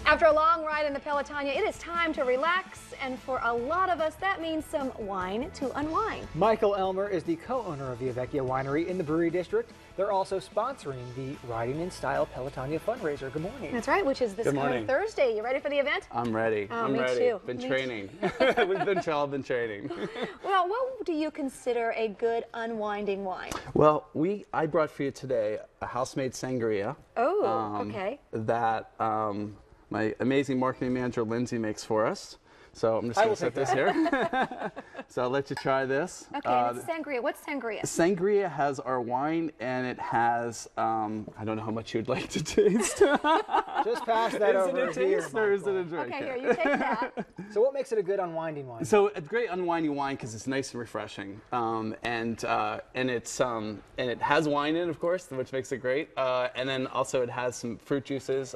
After a long ride in the Pelotonia, it is time to relax, and for a lot of us, that means some wine to unwind. Michael Elmer is the co-owner of Via Vecchia Winery in the Brewery District. They're also sponsoring the Riding in Style Pelotonia fundraiser. Good morning. That's right, which is this coming Thursday. You ready for the event? I'm ready. Oh, I'm me ready. too. Been Me training. We've all been training. Well, what do you consider a good unwinding wine? Well, I brought for you today a house-made sangria. Oh, okay. That my amazing marketing manager, Lindsay, makes for us. So I'm just going to set this here. So I'll let you try this. Okay, and it's sangria. What's sangria? Sangria has our wine, and it has, I don't know how much you'd like to taste. Just pass that over Is it a here, taste or is it a Okay, drink? here, you take that. So what makes it a good unwinding wine? So a great unwinding wine because it's nice and refreshing, and it has wine in it, of course, which makes it great. And then also it has some fruit juices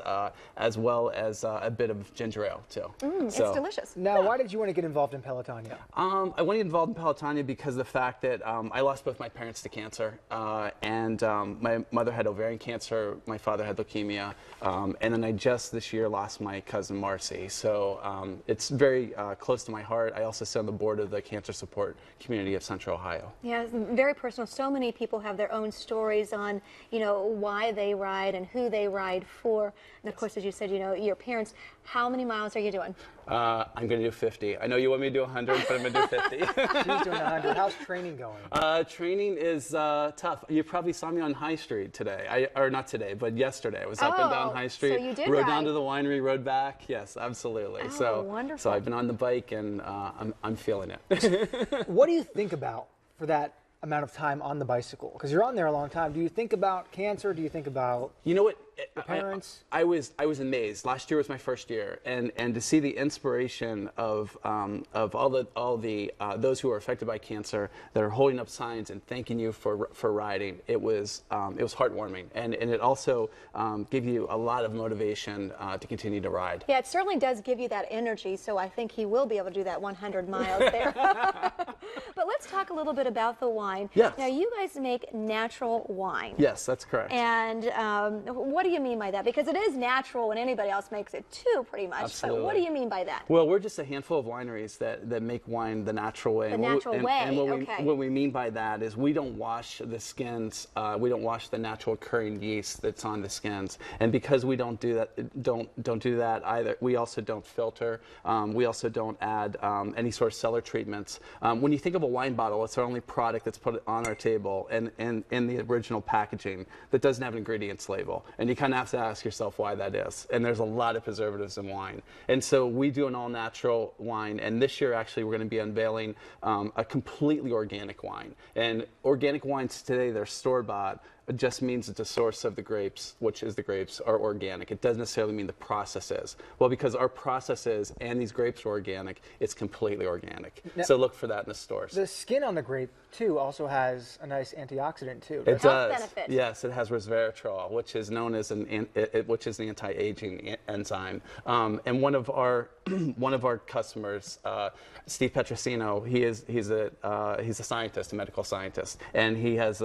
as well as a bit of ginger ale too. It's delicious. Now, why did you want to get involved in Pelotonia? I want to get involved in Pelotonia because of the fact that I lost both my parents to cancer, and my mother had ovarian cancer, my father had leukemia, and then I just this year lost my cousin Marcy. So it's very close to my heart. I also sit on the board of the cancer support community of Central Ohio. Yeah, it's very personal. So many people have their own stories on, why they ride and who they ride for. And of course, as you said, your parents. How many miles are you doing? I'm going to do 50. I know you want me to do 100, but I'm going to do 50. She's doing 100. How's training going? Training is tough. You probably saw me on High Street today. Or not today, but yesterday. I was up and down High Street. So you did rode ride. down to the winery, rode back. Yes, absolutely. Oh, wonderful. So I've been on the bike, and I'm feeling it. What do you think about for that amount of time on the bicycle? Because you're on there a long time. Do you think about cancer? Do you think about what? your parents? I was amazed. Last year was my first year, and to see the inspiration of all the those who are affected by cancer that are holding up signs and thanking you for riding. It was heartwarming, and it also gave you a lot of motivation to continue to ride. Yeah, it certainly does give you that energy. So I think he will be able to do that 100 miles there. But let's talk a little bit about the wine. Yes. Now you guys make natural wine. Yes, that's correct. And what do you mean by that? Because it is natural and anybody else makes it too, pretty much. Absolutely. So what do you mean by that? Well, we're just a handful of wineries that make wine the natural way. The natural way, And what we mean by that is we don't wash the skins. We don't wash the natural occurring yeast that's on the skins. And because we don't do that, don't do that either. We also don't filter. We also don't add any sort of cellar treatments. When you think of a wine bottle, it's our only product that's put on our table and in the original packaging that doesn't have an ingredients label. And you kind of have to ask yourself why that is. And there's a lot of preservatives in wine. And so we do an all-natural wine. And this year, actually, we're going to be unveiling a completely organic wine. And organic wines today, they're store-bought. It just means that the source of the grapes, which is the grapes, are organic. It doesn't necessarily mean the process is. Well, because our process is, and these grapes are organic, it's completely organic. Now, so look for that in the stores. The skin on the grape, too, also has a nice antioxidant, too. It does. Benefit. Yes, it has resveratrol, which is known as which is the anti-aging enzyme. And one of our customers, Steve Petrosino, he's a scientist, a medical scientist, and he has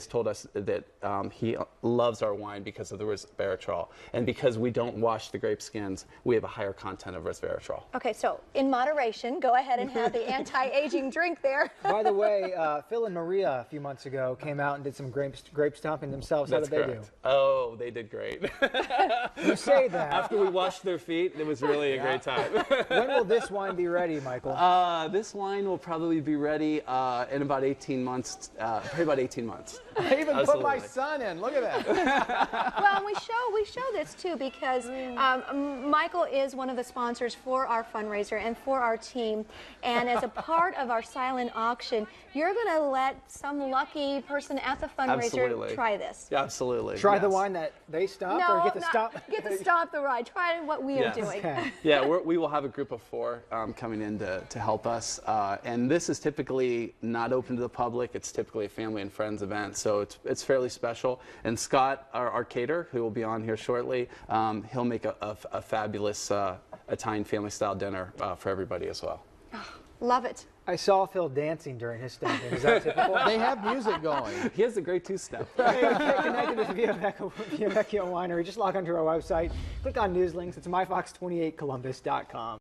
told us that he loves our wine because of the resveratrol, and because we don't wash the grape skins, we have a higher content of resveratrol. Okay, so in moderation, go ahead and have the anti-aging drink there. By the way, Phil and Maria a few months ago came out and did some grape stomping themselves. That's How did correct. they do? Oh, they did great. You say that. After we washed their feet, it was really a great time. When will this wine be ready, Michael? This wine will probably be ready in about 18 months. Probably about 18 months. I even put my son in. Look at that. Well, and we show this too because Michael is one of the sponsors for our fundraiser and for our team. And as a part of our silent auction, you're going to let some lucky person at the fundraiser try this. Yeah, absolutely. Try the wine that they stopped, or get to stop? Get to stop the ride. Try what we are doing. Okay. Yeah, we will have a group of 4 coming in to help us. And this is typically not open to the public. It's typically a family and friends event. So it's fairly special. And Scott, our caterer, who will be on here shortly, he'll make a fabulous Italian family-style dinner for everybody as well. Love it. I saw Phil dancing during his stamping. Is that typical? They have music going. He has a great two-step. Hey, get connected with Via Vecchio Winery. Just log onto our website, click on news links. It's myfox28columbus.com.